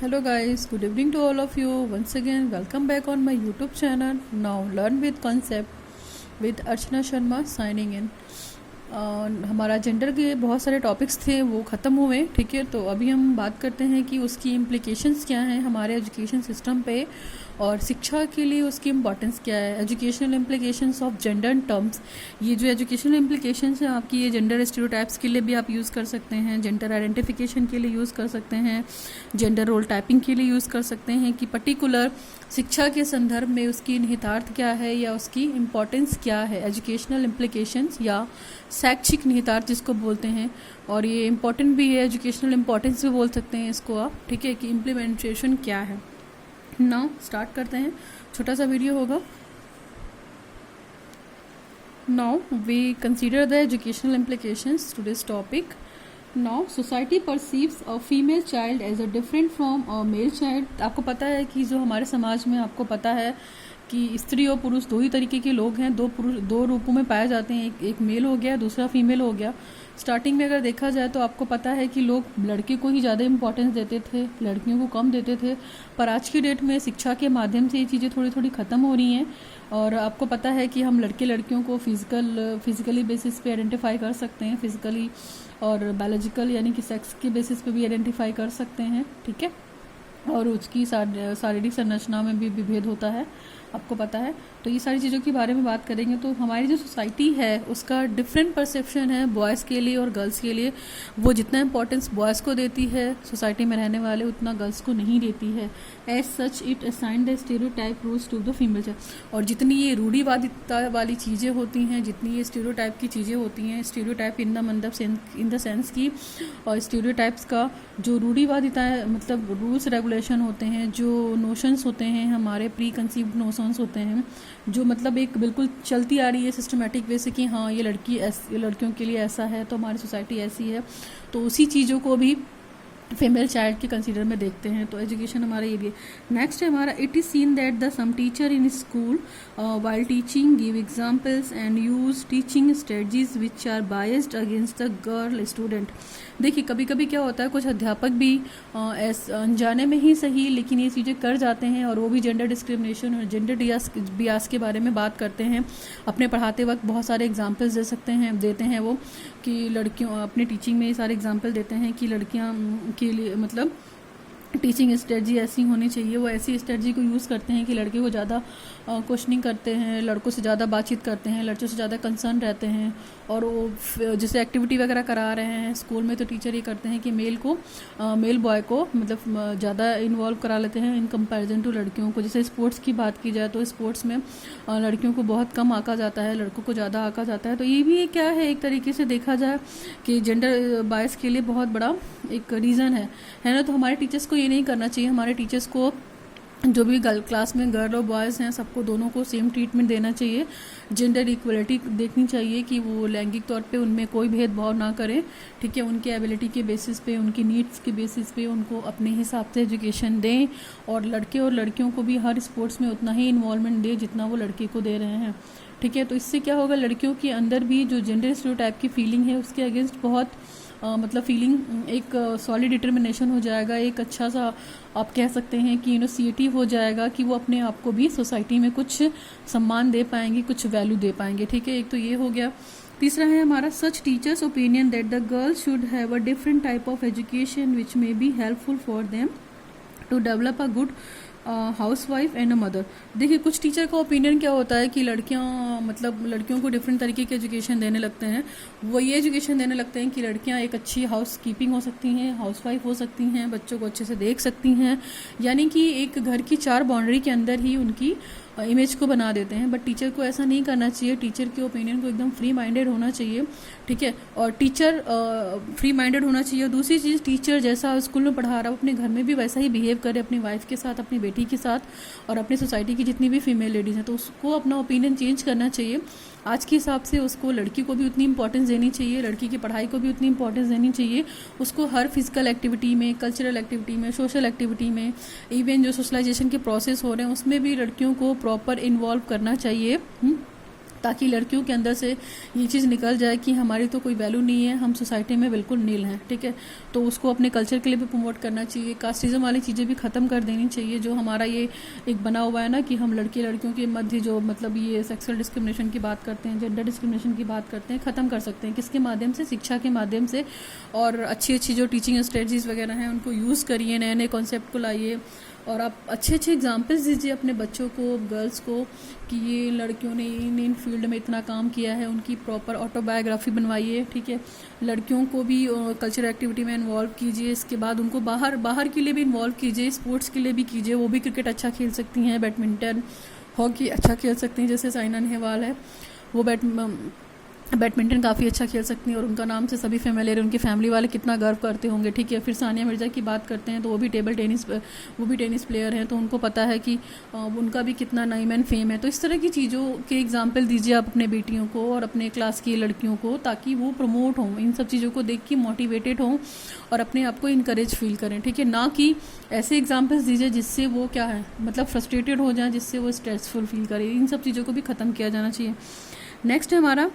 Hello guys, good evening to all of you. Once again, welcome back on my YouTube channel. Now learn with concept with Archana Sharma signing in. हमारा gender के बहुत सारे topics थे वो ख़त्म हुए, ठीक है। तो अभी हम बात करते हैं कि उसकी इम्प्लीकेशंस क्या हैं हमारे एजुकेशन सिस्टम पे और शिक्षा के लिए उसकी इम्पोर्टेंस क्या है। Educational implications of gender terms, ये जो एजुकेशनल इम्प्लीकेशंस हैं आपकी, ये जेंडर स्टीरियोटाइप्स के लिए भी आप यूज़ कर सकते हैं, जेंडर आइडेंटिफिकेशन के लिए यूज़ कर सकते हैं, जेंडर रोल टाइपिंग के लिए यूज़ कर सकते हैं कि पर्टिकुलर शिक्षा के संदर्भ में उसकी निहितार्थ क्या है या उसकी इम्पोर्टेंस क्या है, एजुकेशनल इम्प्लीकेशंस या शैक्षिक निहितार्थ जिसको बोलते हैं। और ये इम्पॉर्टेंट भी है, एजुकेशनल इम्पोर्टेंस भी बोल सकते हैं इसको आप, ठीक है, कि इम्प्लीमेंटेशन क्या है। नाउ स्टार्ट करते हैं, छोटा सा वीडियो होगा। Now we consider the educational implications to this topic. Now society perceives a female child as a different from a male child. आपको पता है कि जो हमारे समाज में आपको पता है कि स्त्री और पुरुष दो ही तरीके के लोग हैं, दो रूपों में पाए जाते हैं, एक मेल हो गया, दूसरा फीमेल हो गया। स्टार्टिंग में अगर देखा जाए तो आपको पता है कि लोग लड़के को ही ज़्यादा इंपॉर्टेंस देते थे, लड़कियों को कम देते थे। पर आज की डेट में शिक्षा के माध्यम से ये चीज़ें थोड़ी थोड़ी ख़त्म हो रही हैं और आपको पता है कि हम लड़के लड़कियों को फिजिकली बेसिस पे आइडेंटिफाई कर सकते हैं, फिजिकली और बायोलॉजिकल यानी कि सेक्स के बेसिस पे भी आइडेंटिफाई कर सकते हैं, ठीक है। और उसकी शारीरिक संरचना में भी विभेद होता है, आपको पता है। तो ये सारी चीज़ों के बारे में बात करेंगे। तो हमारी जो सोसाइटी है उसका डिफरेंट परसेप्शन है बॉयज़ के लिए और गर्ल्स के लिए। वो जितना इम्पोर्टेंस बॉयज़ को देती है सोसाइटी में रहने वाले, उतना गर्ल्स को नहीं देती है। As such it assign the stereotype rules to the female child. और जितनी ये रूढ़िवादिता वाली चीज़ें होती हैं, जितनी ये स्टीरियोटाइप की चीज़ें होती हैं, स्टीरियोटाइप इन द सेंस की, और स्टीरियोटाइप्स का जो रूढ़िवादिता है मतलब रूल्स रेगुलेशन होते हैं, जो नोशंस होते हैं, हमारे प्री कंसीव्ड नोशंस होते हैं, जो मतलब एक बिल्कुल चलती आ रही है सिस्टमेटिक वे से कि हाँ ये लड़कियों के लिए ऐसा है तो हमारी सोसाइटी ऐसी है। तो उसी चीज़ों को भी फीमेल चाइल्ड के कंसीडर में देखते हैं। तो एजुकेशन हमारा ये भी है। नेक्स्ट है हमारा, it is seen that the some teacher in school while teaching give examples and use teaching strategies which are biased against the girl student. देखिए कभी कभी क्या होता है, कुछ अध्यापक भी अनजाने में ही सही लेकिन ये चीज़ें कर जाते हैं और वो भी जेंडर डिस्क्रिमिनेशन और जेंडर बियास के बारे में बात करते हैं। अपने पढ़ाते वक्त बहुत सारे एग्जाम्पल्स देते हैं वो, कि लड़कियों अपने टीचिंग में ये सारे एग्जाम्पल देते हैं कि लड़कियां के लिए मतलब टीचिंग स्ट्रेटजी ऐसी होनी चाहिए। वो ऐसी स्ट्रेटजी को यूज़ करते हैं कि लड़के को ज़्यादा क्वेश्चनिंग करते हैं, लड़कों से ज़्यादा बातचीत करते हैं, लड़कियों से ज़्यादा कंसर्न रहते हैं। और वो जैसे एक्टिविटी वगैरह करा रहे हैं स्कूल में तो टीचर ये करते हैं कि मेल बॉय को मतलब ज़्यादा इन्वॉल्व करा लेते हैं इन कंपैरिजन टू लड़कियों को। जैसे स्पोर्ट्स की बात की जाए तो स्पोर्ट्स में लड़कियों को बहुत कम आंका जाता है, लड़कों को ज़्यादा आंका जाता है। तो ये भी क्या है, एक तरीके से देखा जाए कि जेंडर बायस के लिए बहुत बड़ा एक रीज़न है ना। तो हमारे टीचर्स को ये नहीं करना चाहिए। हमारे टीचर्स को जो भी क्लास में गर्ल और बॉयज़ हैं सबको दोनों को सेम ट्रीटमेंट देना चाहिए। जेंडर इक्वलिटी देखनी चाहिए कि वो लैंगिक तौर पे उनमें कोई भेदभाव ना करें, ठीक है। उनके एबिलिटी के बेसिस पे, उनकी नीड्स के बेसिस पे उनको अपने हिसाब से एजुकेशन दें और लड़के और लड़कियों को भी हर स्पोर्ट्स में उतना ही इन्वॉल्वमेंट दें जितना वो लड़के को दे रहे हैं, ठीक है। तो इससे क्या होगा, लड़कियों के अंदर भी जो जेंडर स्टीरियोटाइप की फीलिंग है उसके अगेंस्ट बहुत मतलब फीलिंग एक सॉलिड डिटर्मिनेशन हो जाएगा, एक अच्छा सा आप कह सकते हैं कि इनिशिएटिव हो जाएगा कि वो अपने आप को भी सोसाइटी में कुछ सम्मान दे पाएंगे, कुछ वैल्यू दे पाएंगे, ठीक है। एक तो ये हो गया। तीसरा है हमारा, such teachers opinion that the girls should have a different type of education which may be helpful for them to develop a good housewife and a mother. देखिए कुछ टीचर का ओपिनियन क्या होता है कि लड़कियों को डिफरेंट तरीके की एजुकेशन देने लगते हैं। वो ये एजुकेशन देने लगते हैं कि लड़कियां एक अच्छी हाउस कीपिंग हो सकती हैं, हाउस वाइफ हो सकती हैं, बच्चों को अच्छे से देख सकती हैं, यानी कि एक घर की 4 बाउंड्री के अंदर ही उनकी इमेज को बना देते हैं। बट टीचर को ऐसा नहीं करना चाहिए। टीचर के ओपिनियन को एकदम फ्री माइंडेड होना चाहिए, ठीक है। और टीचर फ्री माइंडेड होना चाहिए। और दूसरी चीज़, टीचर जैसा स्कूल में पढ़ा रहा हो अपने घर में भी वैसा ही बिहेव करे अपनी वाइफ के साथ, अपनी बेटी के साथ और अपनी सोसाइटी की जितनी भी फीमेल लेडीज़ हैं। तो उसको अपना ओपिनियन चेंज करना चाहिए। आज के हिसाब से उसको लड़की को भी उतनी इंपॉर्टेंस देनी चाहिए, लड़की की पढ़ाई को भी उतनी इंपॉर्टेंस देनी चाहिए। उसको हर फिजिकल एक्टिविटी में, कल्चरल एक्टिविटी में, सोशल एक्टिविटी में, इवन जो सोशलाइजेशन के प्रोसेस हो रहे हैं उसमें भी लड़कियों को प्रॉपर इन्वॉल्व करना चाहिए। ताकि लड़कियों के अंदर से ये चीज़ निकल जाए कि हमारी तो कोई वैल्यू नहीं है, हम सोसाइटी में बिल्कुल नील हैं, ठीक है। तो उसको अपने कल्चर के लिए भी प्रमोट करना चाहिए। कास्टिज्म वाली चीज़ें भी ख़त्म कर देनी चाहिए, जो हमारा ये एक बना हुआ है ना कि हम लड़के लड़कियों के मध्य जो मतलब ये सेक्सुअल डिस्क्रिमिनेशन की बात करते हैं, जेंडर डिस्क्रिमिनेशन की बात करते हैं, ख़त्म कर सकते हैं। किसके माध्यम से? शिक्षा के माध्यम से। और अच्छी अच्छी जो टीचिंग स्ट्रेटजीज़ वगैरह हैं उनको यूज़ करिए, नए नए कॉन्सेप्ट को लाइए, और आप अच्छे अच्छे एग्जाम्पल्स दीजिए अपने बच्चों को, गर्ल्स को, कि ये लड़कियों ने इन फील्ड में इतना काम किया है। उनकी प्रॉपर ऑटोबायोग्राफी बनवाइए, ठीक है। लड़कियों को भी कल्चरल एक्टिविटी में इन्वॉल्व कीजिए। इसके बाद उनको बाहर के लिए भी इन्वॉल्व कीजिए, स्पोर्ट्स के लिए भी कीजिए। वो भी क्रिकेट अच्छा खेल सकती हैं, बैडमिंटन, हॉकी अच्छा खेल सकती हैं, जैसे साइना नेहवाल है, वो बैडमिंटन काफ़ी अच्छा खेल सकती हैं और उनका नाम से सभी फेमिलियर है, उनकी फैमिली वाले कितना गर्व करते होंगे, ठीक है। फिर सानिया मिर्ज़ा की बात करते हैं तो वो भी टेनिस प्लेयर हैं, तो उनको पता है कि उनका भी कितना नाम एंड फेम है। तो इस तरह की चीज़ों के एग्जाम्पल दीजिए आप अपने बेटियों को और अपने क्लास की लड़कियों को, ताकि वो प्रमोट हों, इन सब चीज़ों को देख के मोटिवेटेड हों और अपने आप को इनकरेज फील करें, ठीक है। ना कि ऐसे एग्जाम्पल्स दीजिए जिससे वो क्या है मतलब फ्रस्ट्रेटेड हो जाए, जिससे वो स्ट्रेसफुल फील करें। इन सब चीज़ों को भी ख़त्म किया जाना चाहिए। नेक्स्ट है हमारा,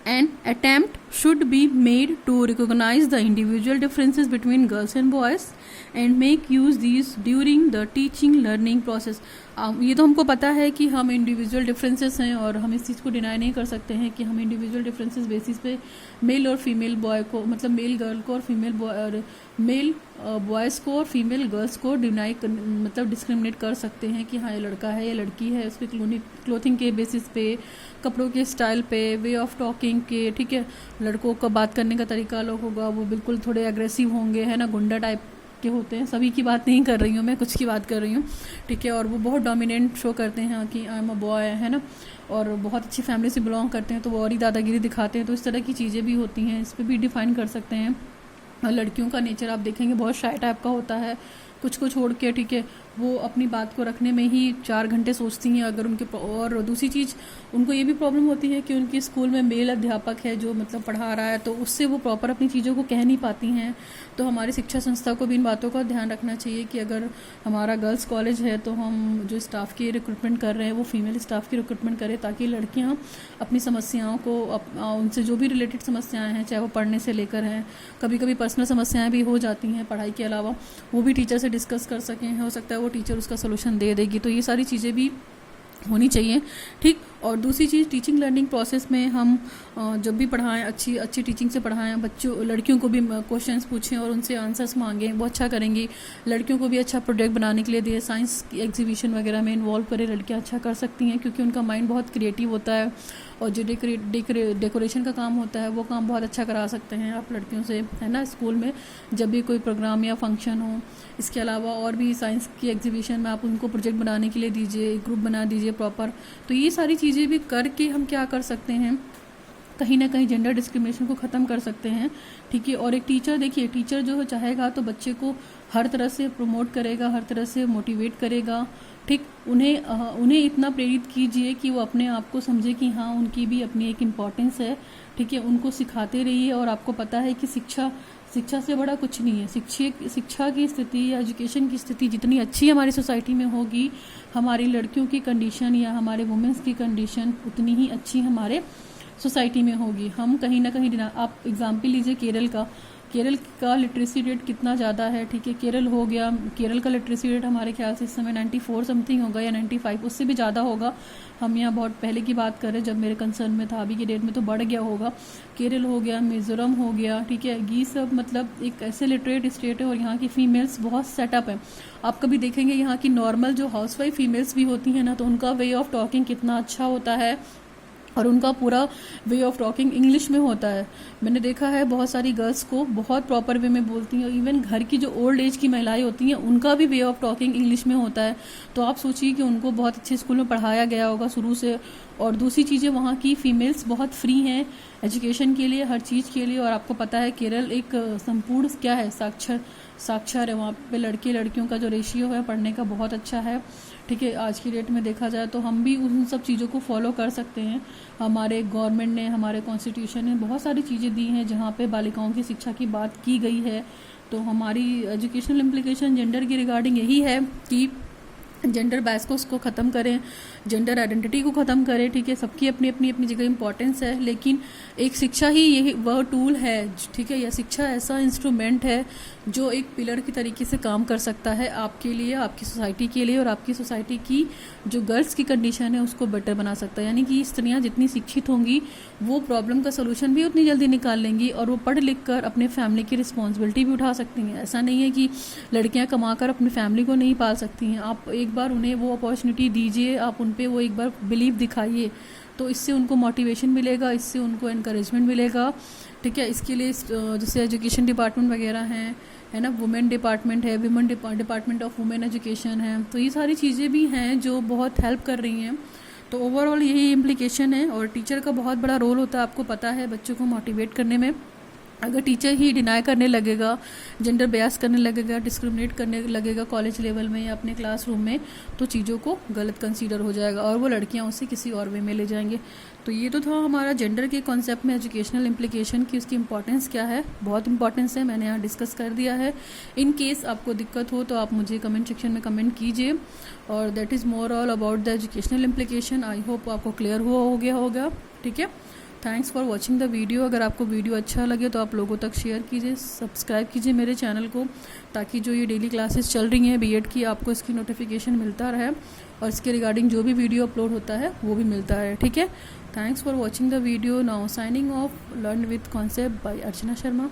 an attempt should be made to recognize the individual differences between girls and boys and make use these during the teaching learning process। ये तो हमको पता है कि हम इंडिविजुअल डिफरेंसेस हैं और हम इस चीज़ को डिनाई नहीं कर सकते हैं कि हम इंडिविजुअल डिफरेंसेस बेसिस पे मेल और फीमेल बॉय को, मतलब मेल गर्ल को और फीमेल बॉय, और मेल बॉयज़ को और फीमेल गर्ल्स को मतलब डिस्क्रिमिनेट कर सकते हैं कि हाँ ये लड़का है, ये लड़की है, उसके क्लोथिंग के बेसिस पे, कपड़ों के स्टाइल पे, वे ऑफ टॉकिंग के, ठीक है। लड़कों का बात करने का तरीका अलग होगा, वो बिल्कुल थोड़े एग्रेसिव होंगे, है ना, गुंडा टाइप के होते हैं। सभी की बात नहीं कर रही हूँ मैं, कुछ की बात कर रही हूँ, ठीक है। और वो बहुत डोमिनेंट शो करते हैं कि आई एम अ बॉय, है ना, और बहुत अच्छी फैमिली से बिलोंग करते हैं तो वो और ही दादागिरी दिखाते हैं। तो इस तरह की चीज़ें भी होती हैं, इस पर भी डिफाइन कर सकते हैं। और लड़कियों का नेचर आप देखेंगे बहुत शाय टाइप का होता है, कुछ को छोड़ के, ठीक है। वो अपनी बात को रखने में ही 4 घंटे सोचती हैं अगर उनके। और दूसरी चीज़, उनको ये भी प्रॉब्लम होती है कि उनके स्कूल में मेल अध्यापक है जो मतलब पढ़ा रहा है, तो उससे वो प्रॉपर अपनी चीज़ों को कह नहीं पाती हैं। तो हमारी शिक्षा संस्था को भी इन बातों का ध्यान रखना चाहिए कि अगर हमारा गर्ल्स कॉलेज है तो हम जो स्टाफ की रिक्रूटमेंट कर रहे हैं वो फीमेल स्टाफ की रिक्रूटमेंट करें, ताकि लड़कियाँ अपनी समस्याओं को उनसे जो भी रिलेटेड समस्याएँ हैं, चाहे वो पढ़ने से लेकर हैं, कभी कभी पर्सनल समस्याएँ भी हो जाती हैं पढ़ाई के अलावा, वो भी टीचर से डिस्कस कर सकें। हो सकता है वो टीचर उसका सोल्यूशन दे देगी। तो ये सारी चीज़ें भी होनी चाहिए, ठीक। और दूसरी चीज़, टीचिंग लर्निंग प्रोसेस में हम जब भी पढ़ाएं, अच्छी टीचिंग से पढ़ाएं, लड़कियों को भी क्वेश्चंस पूछें और उनसे आंसर्स मांगें, वो अच्छा करेंगी। लड़कियों को भी अच्छा प्रोजेक्ट बनाने के लिए दिए, साइंस की एग्जीबिशन वगैरह में इन्वॉल्व करें, लड़कियां अच्छा कर सकती हैं क्योंकि उनका माइंड बहुत क्रिएटिव होता है। और जो डेकोरेशन का काम होता है वो काम बहुत अच्छा करा सकते हैं आप लड़कियों से, है ना, स्कूल में जब भी कोई प्रोग्राम या फंक्शन हो। इसके अलावा और भी साइंस की एग्जीबिशन में आप उनको प्रोजेक्ट बनाने के लिए दीजिए, ग्रुप बना दीजिए प्रॉपर। तो ये सारी चीज़ें भी करके हम क्या कर सकते हैं, कहीं ना कहीं जेंडर डिस्क्रिमिनेशन को ख़त्म कर सकते हैं, ठीक है। और एक टीचर, देखिए टीचर जो चाहेगा तो बच्चे को हर तरह से प्रमोट करेगा, हर तरह से मोटिवेट करेगा, ठीक। उन्हें इतना प्रेरित कीजिए कि वो अपने आप को समझे कि हाँ उनकी भी अपनी एक इम्पॉर्टेंस है, ठीक है। उनको सिखाते रहिए। और आपको पता है कि शिक्षा से बड़ा कुछ नहीं है। शिक्षा की स्थिति या एजुकेशन की स्थिति जितनी अच्छी हमारी सोसाइटी में होगी, हमारी लड़कियों की कंडीशन या हमारे वुमेंस की कंडीशन उतनी ही अच्छी हमारे सोसाइटी में होगी। हम कहीं ना कहीं, आप एग्जाम्पल लीजिए केरल का लिटरेसी रेट कितना ज़्यादा है, ठीक है। केरल का लिटरेसी रेट हमारे ख्याल से इस समय 94 समथिंग होगा या 95, उससे भी ज़्यादा होगा। हम यहाँ बहुत पहले की बात करें जब मेरे कंसर्न में था, अभी की डेट में तो बढ़ गया होगा। केरल हो गया, मिज़ोरम हो गया, ठीक है। ये सब मतलब एक ऐसे लिटरेट स्टेट है और यहाँ की फीमेल्स बहुत सेटअप है। आप कभी देखेंगे यहाँ की नॉर्मल जो हाउसवाइफ फीमेल्स भी होती हैं ना, तो उनका वे ऑफ टॉकिंग कितना अच्छा होता है और उनका पूरा वे ऑफ टॉकिंग इंग्लिश में होता है। मैंने देखा है बहुत सारी गर्ल्स को बहुत प्रॉपर वे में बोलती हैं। इवन घर की जो ओल्ड एज की महिलाएं होती हैं उनका भी वे ऑफ टॉकिंग इंग्लिश में होता है। तो आप सोचिए कि उनको बहुत अच्छे स्कूल में पढ़ाया गया होगा शुरू से। और दूसरी चीज़ें, वहाँ की फीमेल्स बहुत फ्री हैं एजुकेशन के लिए, हर चीज़ के लिए। और आपको पता है केरल एक संपूर्ण क्या है, साक्षर है। वहाँ पे लड़के लड़कियों का जो रेशियो है पढ़ने का बहुत अच्छा है, ठीक है। आज की डेट में देखा जाए तो हम भी उन सब चीज़ों को फॉलो कर सकते हैं। हमारे गवर्नमेंट ने, हमारे कॉन्स्टिट्यूशन ने बहुत सारी चीज़ें दी हैं जहाँ पे बालिकाओं की शिक्षा की बात की गई है। तो हमारी एजुकेशनल इम्प्लीकेशन जेंडर की रिगार्डिंग यही है कि जेंडर बायस को उसको ख़त्म करें, जेंडर आइडेंटिटी को ख़त्म करें। ठीक है, सबकी अपनी अपनी अपनी जगह इंपॉर्टेंस है, लेकिन एक शिक्षा ही यही वह टूल है, ठीक है, या शिक्षा ऐसा इंस्ट्रूमेंट है जो एक पिलर की तरीके से काम कर सकता है आपके लिए, आपकी सोसाइटी के लिए, और आपकी सोसाइटी की जो गर्ल्स की कंडीशन है उसको बेटर बना सकता है। यानी कि स्त्रियाँ जितनी शिक्षित होंगी वो प्रॉब्लम का सोल्यूशन भी उतनी जल्दी निकाल लेंगी, और वो पढ़ लिख कर अपने फैमिली की रिस्पॉन्सिबिलिटी भी उठा सकती हैं। ऐसा नहीं है कि लड़कियां कमा कर अपनी फैमिली को नहीं पाल सकती हैं। आप एक बार उन्हें वो अपॉर्चुनिटी दीजिए, आप उन पर वो एक बार बिलीव दिखाइए, तो इससे उनको मोटिवेशन मिलेगा, इससे उनको इनकरेजमेंट मिलेगा। ठीक है, इसके लिए जैसे एजुकेशन डिपार्टमेंट वगैरह हैं, है ना, वुमेन डिपार्टमेंट है, women department of women education है, तो ये सारी चीज़ें भी हैं जो बहुत हेल्प कर रही हैं। तो ओवरऑल यही इम्प्लीकेशन है, और टीचर का बहुत बड़ा रोल होता है, आपको पता है, बच्चों को मोटिवेट करने में। अगर टीचर ही डिनाई करने लगेगा, जेंडर बेस करने लगेगा, डिस्क्रिमिनेट करने लगेगा कॉलेज लेवल में या अपने क्लासरूम में, तो चीज़ों को गलत कंसीडर हो जाएगा और वो लड़कियां उसे किसी और वे में ले जाएंगे। तो ये तो था हमारा जेंडर के कॉन्सेप्ट में एजुकेशनल इम्प्लीकेशन की, उसकी इंपॉर्टेंस क्या है, बहुत इंपॉर्टेंस है, मैंने यहाँ डिस्कस कर दिया है। इन केस आपको दिक्कत हो तो आप मुझे कमेंट सेक्शन में कमेंट कीजिए। और that is more all about the educational implication. I hope आपको क्लियर हो गया होगा। ठीक है, thanks for watching the video. अगर आपको वीडियो अच्छा लगे तो आप लोगों तक शेयर कीजिए, सब्सक्राइब कीजिए मेरे चैनल को, ताकि जो ये डेली क्लासेस चल रही हैं बीएड की, आपको इसकी नोटिफिकेशन मिलता रहे और इसके रिगार्डिंग जो भी वीडियो अपलोड होता है वो भी मिलता है। ठीक है, thanks for watching the video. Now signing off, learn with concept bye Archana Sharma.